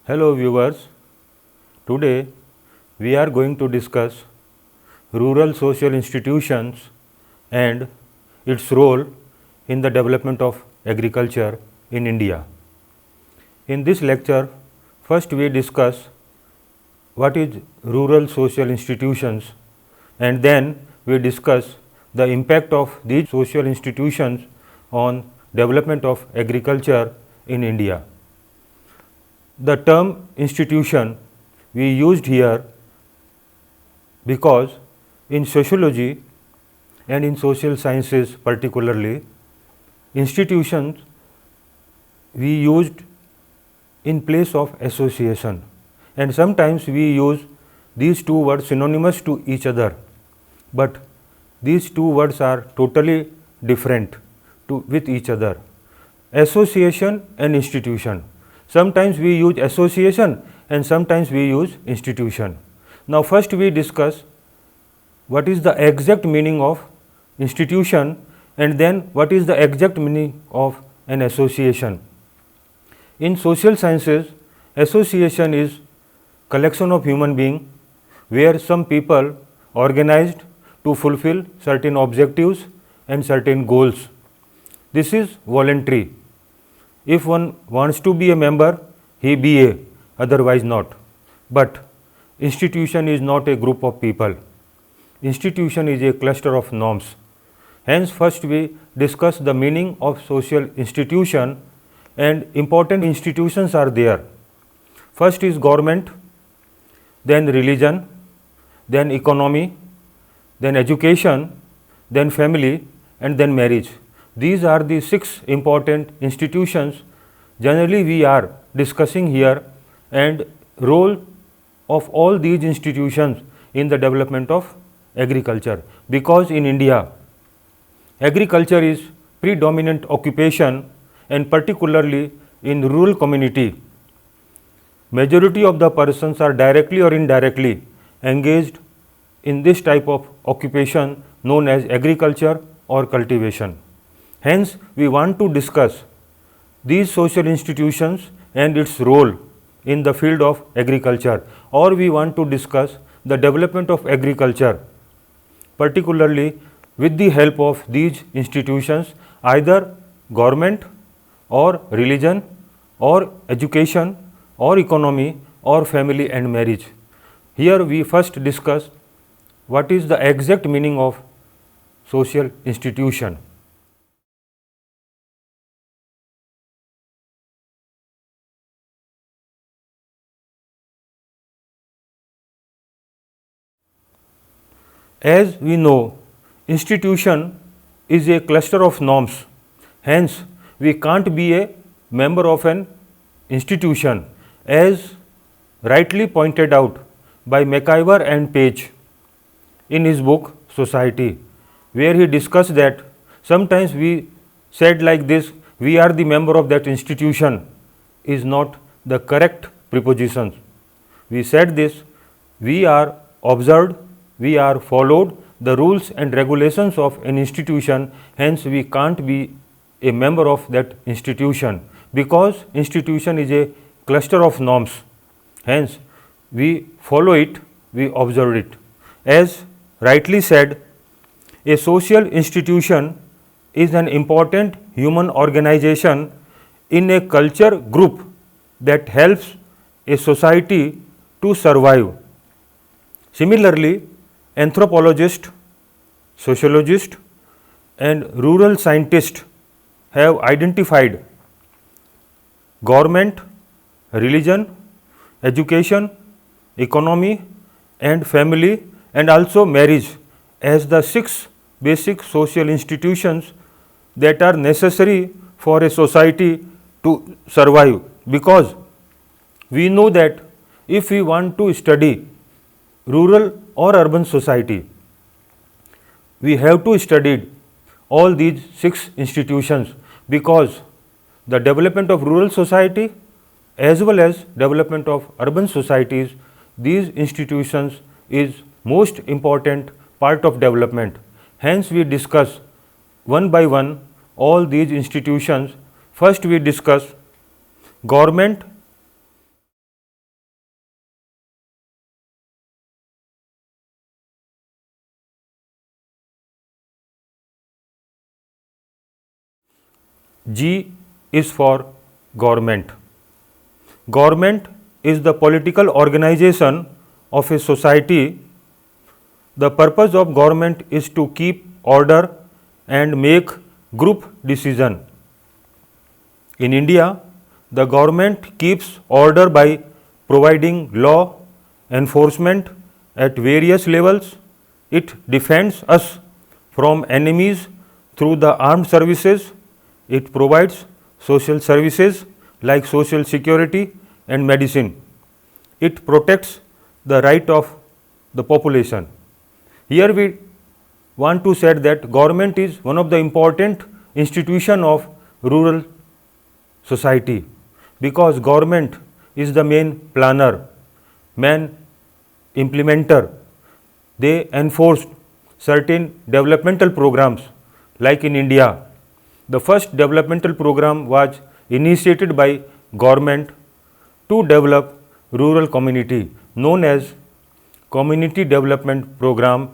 Hello viewers, today we are going to discuss rural social institutions and its role in the development of agriculture in India. In this lecture, first we discuss what is rural social institutions and then we discuss the impact of these social institutions on development of agriculture in India. The term institution we used here because in sociology and in social sciences particularly, institutions we used in place of association, and sometimes we use these two words synonymous to each other, but these two words are totally different with each other. Association and institution. Sometimes we use association and sometimes we use institution. Now first we discuss what is the exact meaning of institution and then what is the exact meaning of an association. In social sciences, association is collection of human beings where some people organized to fulfill certain objectives and certain goals. This is voluntary. If one wants to be a member, he be a, otherwise not. But institution is not a group of people. Institution is a cluster of norms. Hence, first we discuss the meaning of social institution, and important institutions are there. First is government, then religion, then economy, then education, then family, and then marriage. These are the 6 important institutions generally we are discussing here, and role of all these institutions in the development of agriculture, because in India agriculture is predominant occupation, and particularly in rural community majority of the persons are directly or indirectly engaged in this type of occupation known as agriculture or cultivation. Hence, we want to discuss these social institutions and its role in the field of agriculture, or we want to discuss the development of agriculture, particularly with the help of these institutions, either government or religion or education or economy or family and marriage. Here we first discuss what is the exact meaning of social institution. As we know, institution is a cluster of norms. Hence, we can't be a member of an institution, as rightly pointed out by McIver and Page in his book Society, where he discussed that sometimes we said like this, we are the member of that institution, is not the correct preposition. We said this, we are observed, we are followed the rules and regulations of an institution, hence we can't be a member of that institution, because institution is a cluster of norms. Hence, we follow it, we observe it. As rightly said, a social institution is an important human organization in a culture group that helps a society to survive. Similarly, anthropologists, sociologists, and rural scientists have identified government, religion, education, economy, and family, and also marriage as the 6 basic social institutions that are necessary for a society to survive, because we know that if we want to study rural or urban society, we have to study all these 6 institutions, because the development of rural society as well as development of urban societies, these institutions is most important part of development. Hence, we discuss one by one all these institutions. First, we discuss government G is for government. Government is the political organization of a society. The purpose of government is to keep order and make group decision. In India, the government keeps order by providing law enforcement at various levels. It defends us from enemies through the armed services. It provides social services like social security and medicine. It protects the right of the population. Here we want to say that government is one of the important institution of rural society, because government is the main planner, main implementer. They enforce certain developmental programs. Like in India, the first developmental program was initiated by government to develop rural community, known as Community Development Program,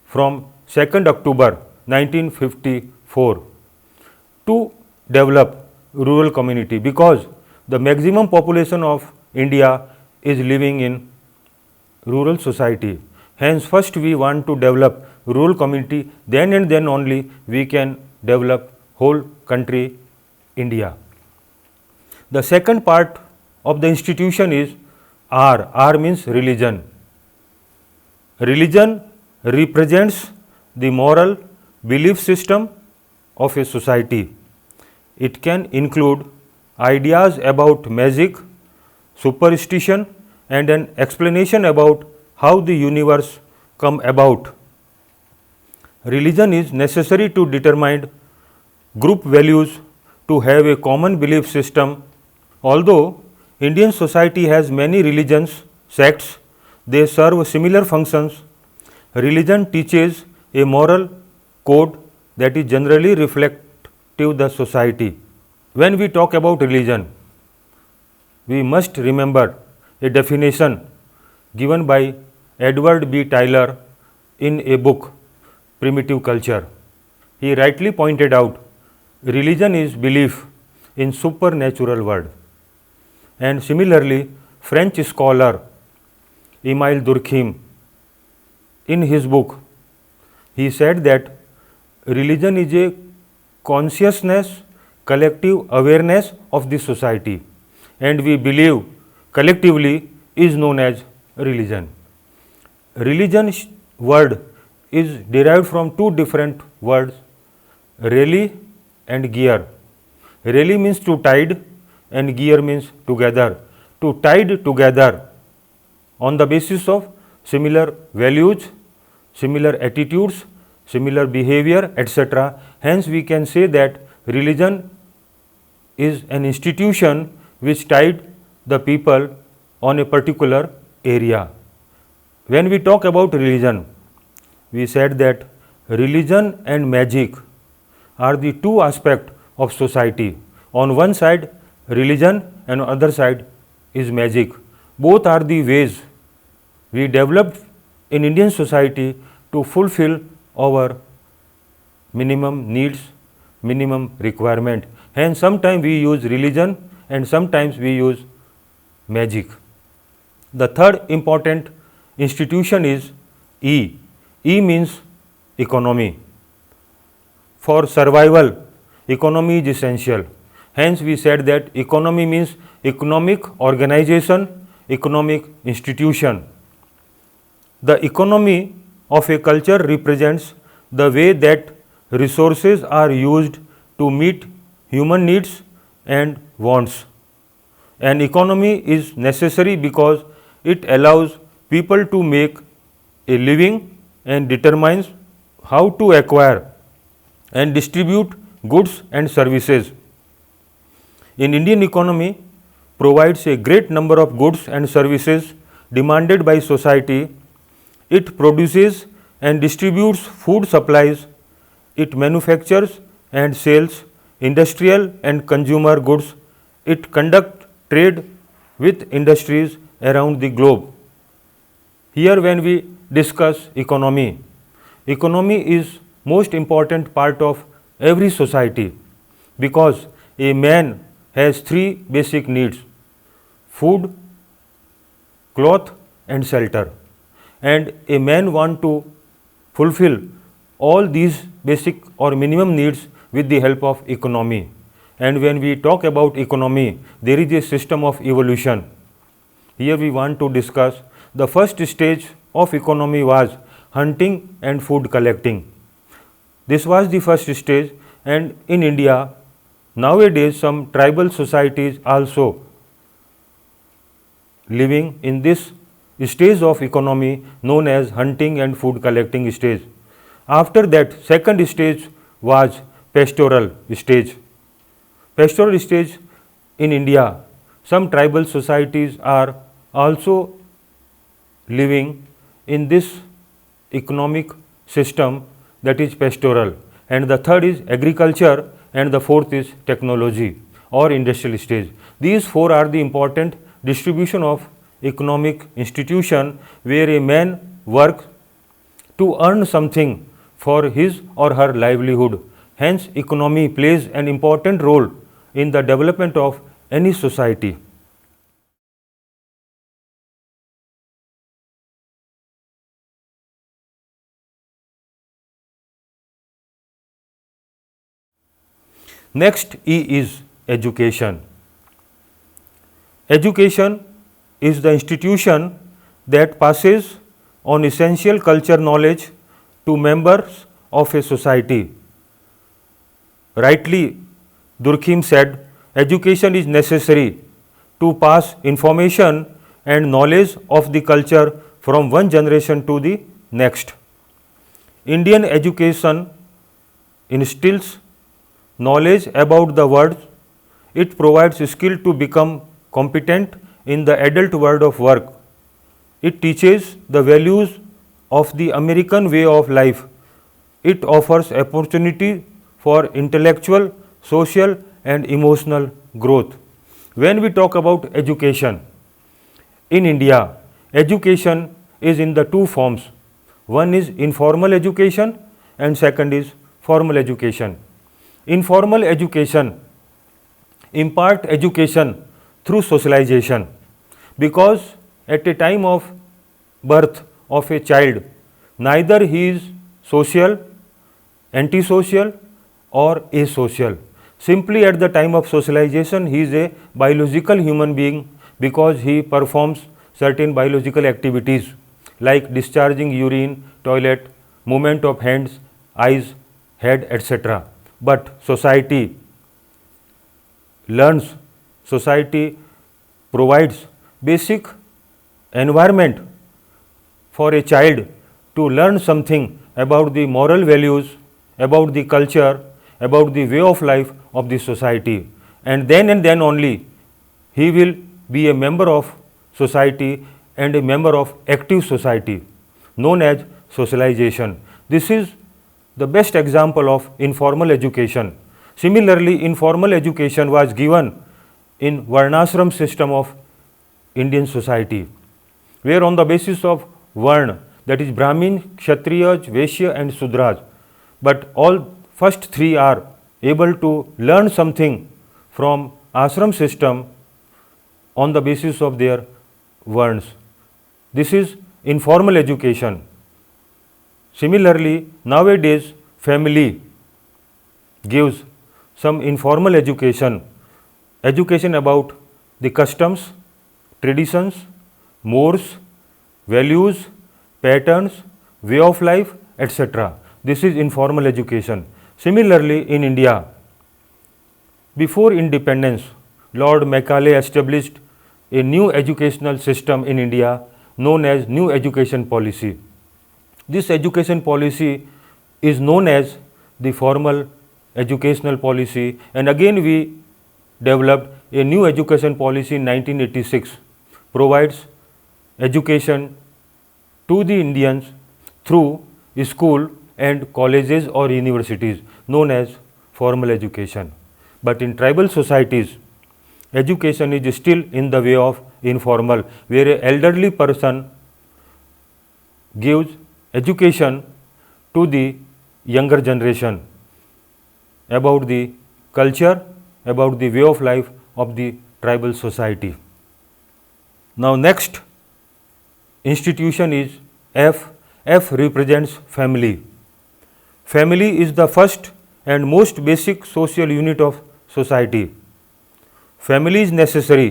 from 2nd October 1954, to develop rural community, because the maximum population of India is living in rural society. Hence, first we want to develop rural community, then and then only we can develop whole country India. The second part of the institution is R. R means religion. Religion represents the moral belief system of a society. It can include ideas about magic, superstition, and an explanation about how the universe come about. Religion is necessary to determine group values, to have a common belief system. Although Indian society has many religions, sects, they serve similar functions. Religion teaches a moral code that is generally reflective of the society. When we talk about religion, we must remember a definition given by Edward B. Tyler in a book, Primitive Culture. He rightly pointed out religion is belief in supernatural world. And similarly, French scholar Emile Durkheim, in his book, he said that religion is a consciousness, collective awareness of the society, and we believe collectively is known as religion. Religion word is derived from two different words, reli and gear. Reli means to tide and gear means together. To tide together on the basis of similar values, similar attitudes, similar behavior, etc. Hence, we can say that religion is an institution which tied the people on a particular area. When we talk about religion, we said that religion and magic are the two aspects of society. On one side, religion, and on other side is magic. Both are the ways we developed in Indian society to fulfill our minimum needs, minimum requirement. Hence, sometimes we use religion and sometimes we use magic. The third important institution is E. E means economy. For survival, economy is essential. Hence, we said that economy means economic organization, economic institution. The economy of a culture represents the way that resources are used to meet human needs and wants. An economy is necessary because it allows people to make a living and determines how to acquire and distribute goods and services. In Indian economy provides a great number of goods and services demanded by society. It produces and distributes food supplies. It manufactures and sells industrial and consumer goods. It conducts trade with industries around the globe. Here, when we discuss economy, economy is most important part of every society. because a man has three basic needs: food, cloth and shelter, and a man want to fulfill all these basic or minimum needs with the help of economy. And when we talk about economy, there is a system of evolution. Here we want to discuss the first stage of economy was hunting and food collecting. This was the first stage, and in India nowadays some tribal societies also living in this stage of economy known as hunting and food collecting stage. After that, second stage was pastoral stage. Pastoral stage in India, some tribal societies are also living in this economic system, that is pastoral, and the third is agriculture, and the fourth is technology or industrial stage. These four are the important distribution of economic institution where a man works to earn something for his or her livelihood. Hence, economy plays an important role in the development of any society. Next E is education. Education is the institution that passes on essential culture knowledge to members of a society. Rightly, Durkheim said, education is necessary to pass information and knowledge of the culture from one generation to the next. Indian education instills knowledge about the world. It provides skill to become competent in the adult world of work. It teaches the values of the American way of life. It offers opportunity for intellectual, social and emotional growth. When we talk about education, in India, education is in the two forms. One is informal education and second is formal education. Informal education impart education through socialization, because at a time of birth of a child, neither he is social, antisocial or asocial. Simply at the time of socialization, he is a biological human being because he performs certain biological activities like discharging urine, toilet, movement of hands, eyes, head, etc. But society learns, society provides basic environment for a child to learn something about the moral values, about the culture, about the way of life of the society, and then only he will be a member of society and a member of active society known as socialization. This is the best example of informal education. Similarly, informal education was given in Varnashram system of Indian society, where on the basis of Varna, that is Brahmin, Kshatriyas, Vaishya and Sudras, but all first three are able to learn something from ashram system on the basis of their Varnas. This is informal education. Similarly, nowadays family gives some informal education, education about the customs, traditions, mores, values, patterns, way of life, etc. This is informal education. Similarly, in India, before independence, Lord Macaulay established a new educational system in India known as New Education Policy. This education policy is known as the formal educational policy, and again we developed a new education policy in 1986, provides education to the Indians through school and colleges or universities known as formal education. But in tribal societies, education is still in the way of informal, where an elderly person gives education to the younger generation about the culture, about the way of life of the tribal society. Now next institution is F. F represents family. Family is the first and most basic social unit of society. Family is necessary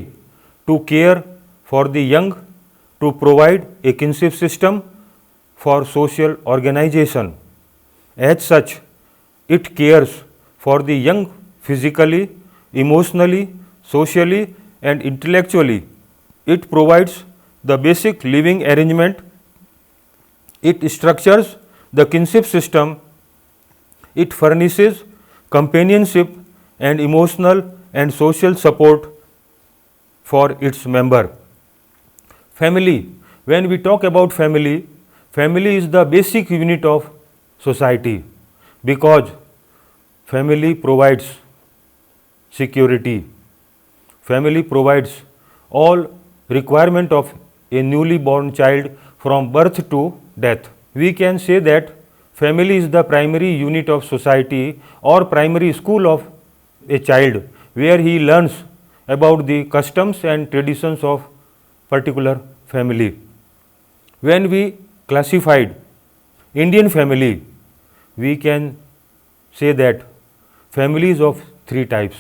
to care for the young, to provide a kinship system for social organization. As such, it cares for the young physically, emotionally, socially and intellectually. It provides the basic living arrangement. It structures the kinship system. It furnishes companionship and emotional and social support for its member. Family. When we talk about family, family is the basic unit of society because family provides security. Family provides all requirement of a newly born child from birth to death. We can say that family is the primary unit of society or primary school of a child where he learns about the customs and traditions of particular family. When we classified Indian family, we can say that family is of three types.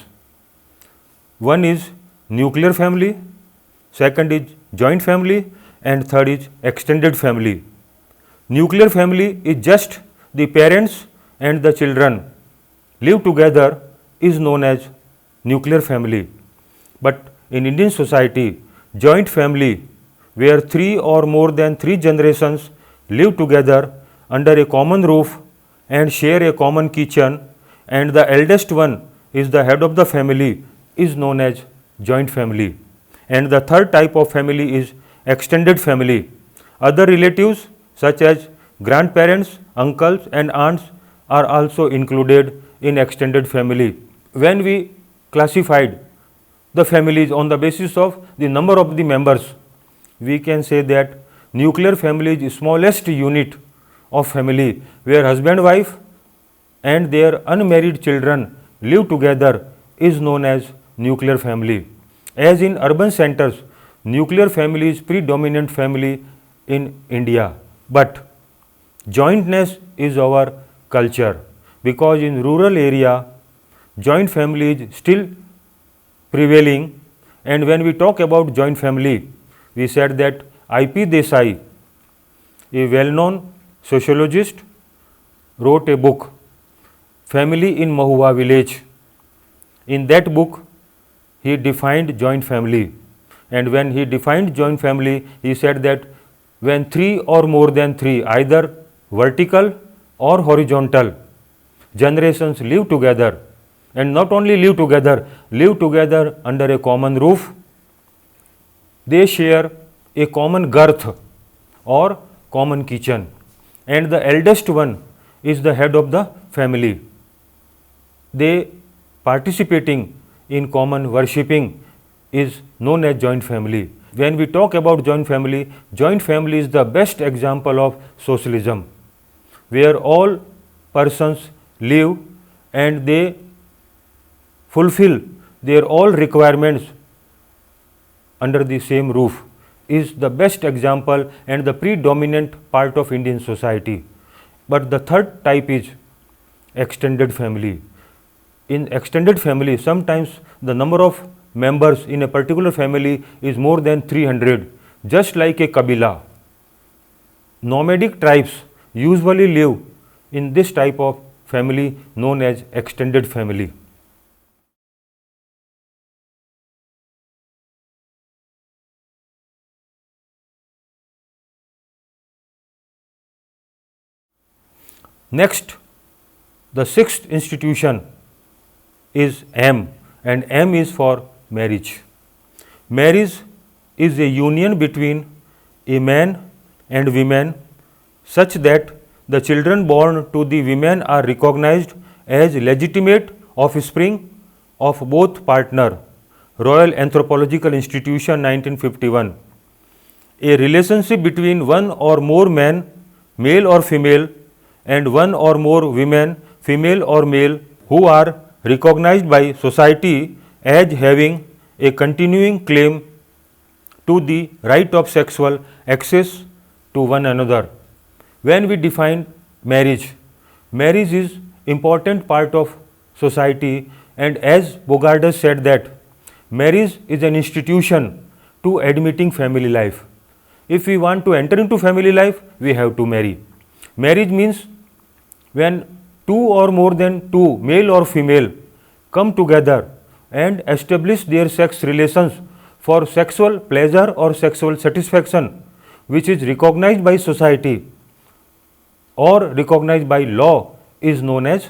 One is nuclear family, second is joint family and third is extended family. Nuclear family is just the parents and the children live together is known as nuclear family. But in Indian society, joint family where three or more than three generations live together under a common roof and share a common kitchen and the eldest one is the head of the family is known as joint family. And the third type of family is extended family. Other relatives such as grandparents, uncles and aunts are also included in extended family. When we classified the families on the basis of the number of the members, we can say that nuclear family is the smallest unit of family where husband, wife and their unmarried children live together is known as nuclear family. As in urban centers, nuclear family is predominant family in India, but jointness is our culture because in rural area joint family is still prevailing. And when we talk about joint family, we said that I.P. Desai, a well-known sociologist, wrote a book, Family in Mahua Village. In that book, he defined joint family. And when he defined joint family, he said that when three or more than three, either vertical or horizontal, generations live together, and not only live together under a common roof, they share a common girth or common kitchen, and the eldest one is the head of the family. They participating in common worshipping is known as joint family. When we talk about joint family is the best example of socialism, where all persons live and they fulfill their all requirements under the same roof, is the best example and the predominant part of Indian society. But the third type is extended family. In extended family, sometimes the number of members in a particular family is more than 300, just like a Kabila. Nomadic tribes usually live in this type of family known as extended family. Next, the sixth institution is M, and M is for marriage. Marriage is a union between a man and woman such that the children born to the women are recognized as legitimate offspring of both partner. Royal Anthropological Institution 1951. A relationship between one or more men, male or female, and one or more women, female or male, who are recognized by society as having a continuing claim to the right of sexual access to one another. When we define marriage, marriage is important part of society, and as Bogarde said that marriage is an institution to admitting family life. If we want to enter into family life, we have to marry. Marriage means when two or more than two, male or female, come together and establish their sex relations for sexual pleasure or sexual satisfaction, which is recognized by society or recognized by law, is known as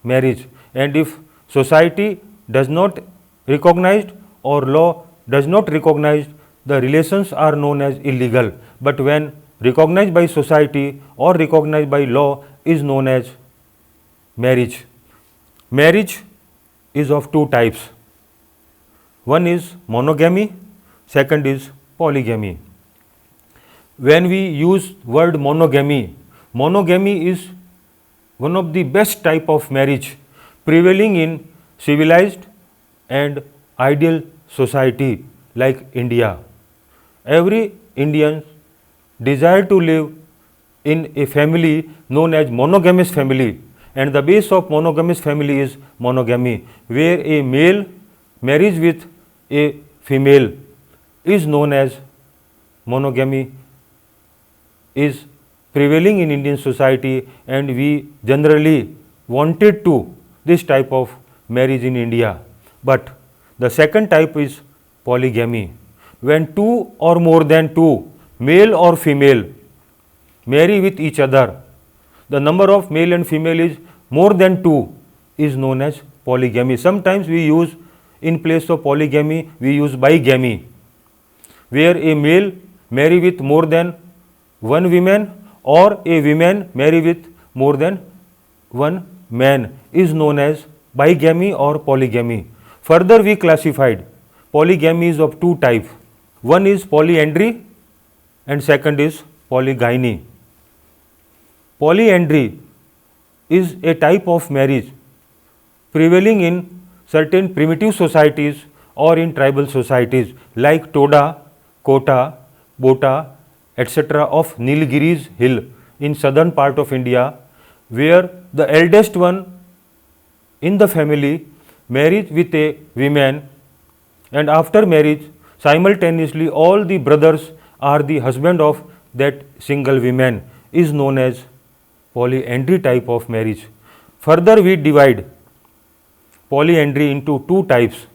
marriage. And if society does not recognize or law does not recognize, the relations are known as illegal. But when recognized by society or recognized by law, is known as marriage. Marriage is of two types. One is monogamy, second is polygamy. When we use word monogamy, monogamy is one of the best type of marriage prevailing in civilized and ideal society like India. Every Indian desire to live in a family known as monogamous family, and the base of monogamous family is monogamy, where a male marries with a female is known as monogamy, is prevailing in Indian society, and we generally wanted to this type of marriage in India. But the second type is polygamy, when two or more than two, male or female, marry with each other. The number of male and female is more than two, is known as polygamy. Sometimes we use, in place of polygamy, we use bigamy, where a male marry with more than one woman or a woman marry with more than one man, is known as bigamy or polygamy. Further, we classified polygamy is of two types. One is polyandry and second is polygyny. Polyandry is a type of marriage prevailing in certain primitive societies or in tribal societies like Toda, Kota, Bota, etc. of Nilgiris hill in southern part of India, where the eldest one in the family marries with a woman, and after marriage simultaneously all the brothers are the husband of that single woman, is known as polyandry type of marriage. Further, we divide polyandry into two types.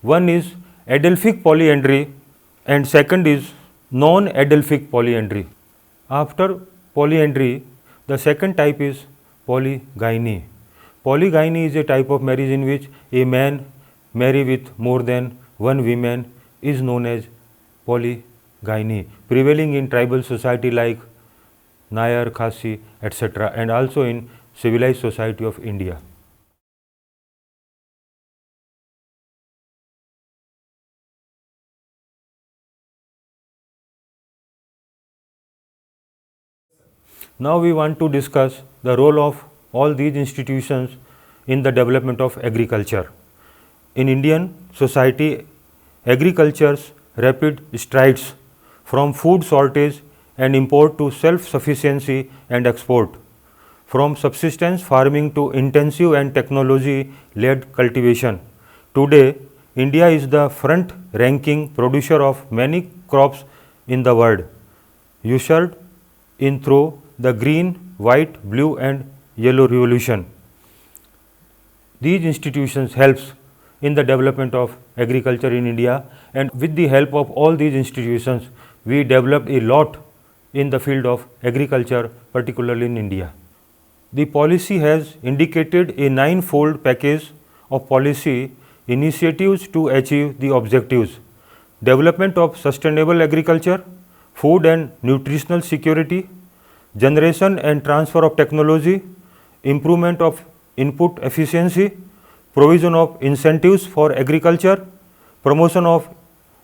One is Adelphic polyandry and second is non-Adelphic polyandry. After polyandry, the second type is polygyny. Polygyny is a type of marriage in which a man marry with more than one woman, is known as polygyny, prevailing in tribal society like Nayar, Khasi, etc. and also in civilized society of India. Now we want to discuss the role of all these institutions in the development of agriculture. In Indian society, agriculture's rapid strides from food shortage and import to self-sufficiency and export, from subsistence farming to intensive and technology-led cultivation. Today, India is the front-ranking producer of many crops in the world, ushered in through the green, white, blue and yellow revolution. These institutions helps in the development of agriculture in India, and with the help of all these institutions, we developed a lot in the field of agriculture, particularly in India. The policy has indicated a 9-fold package of policy initiatives to achieve the objectives: development of sustainable agriculture, food and nutritional security, generation and transfer of technology, improvement of input efficiency, provision of incentives for agriculture, promotion of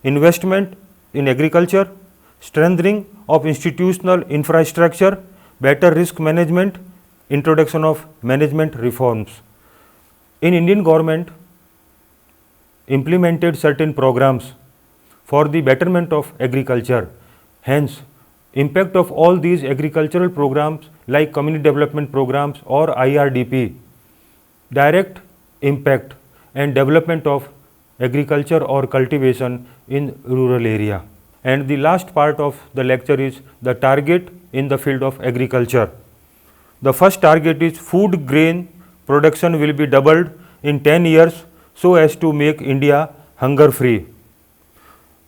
investment in agriculture, strengthening of institutional infrastructure, better risk management, introduction of management reforms. In Indian government implemented certain programs for the betterment of agriculture. Hence, impact of all these agricultural programs like community development programs or IRDP, direct impact and development of agriculture or cultivation in rural area. And the last part of the lecture is the target in the field of agriculture. The first target is food grain production will be doubled in 10 years so as to make India hunger free.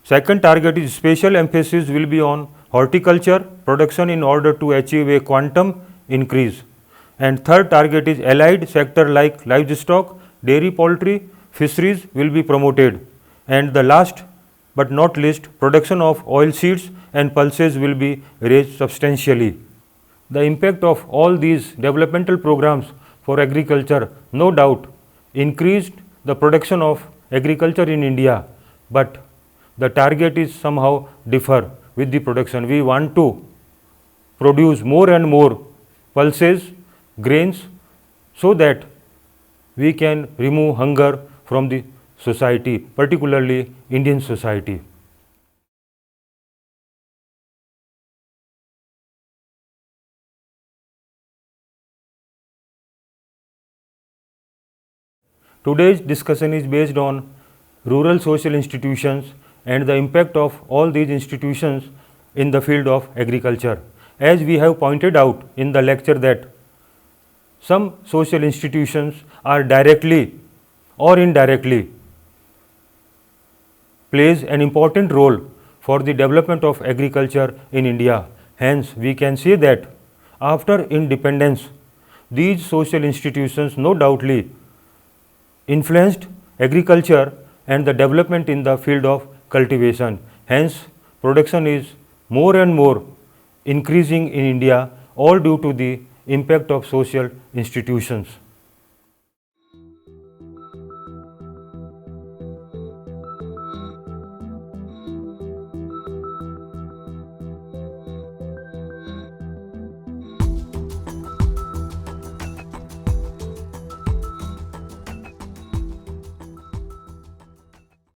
Second target is special emphasis will be on horticulture production in order to achieve a quantum increase. And third target is allied sector like livestock, dairy, poultry, fisheries will be promoted. And the last but not least, production of oil seeds and pulses will be raised substantially. The impact of all these developmental programs for agriculture no doubt increased the production of agriculture in India, but the target is somehow differ with the production. We want to produce more and more pulses, grains, so that we can remove hunger from the society, particularly Indian society. Today's discussion is based on rural social institutions and the impact of all these institutions in the field of agriculture. As we have pointed out in the lecture that some social institutions are directly or indirectly plays an important role for the development of agriculture in India. Hence, we can say that after independence, these social institutions no doubtly influenced agriculture and the development in the field of cultivation. Hence, production is more and more increasing in India, all due to the impact of social institutions.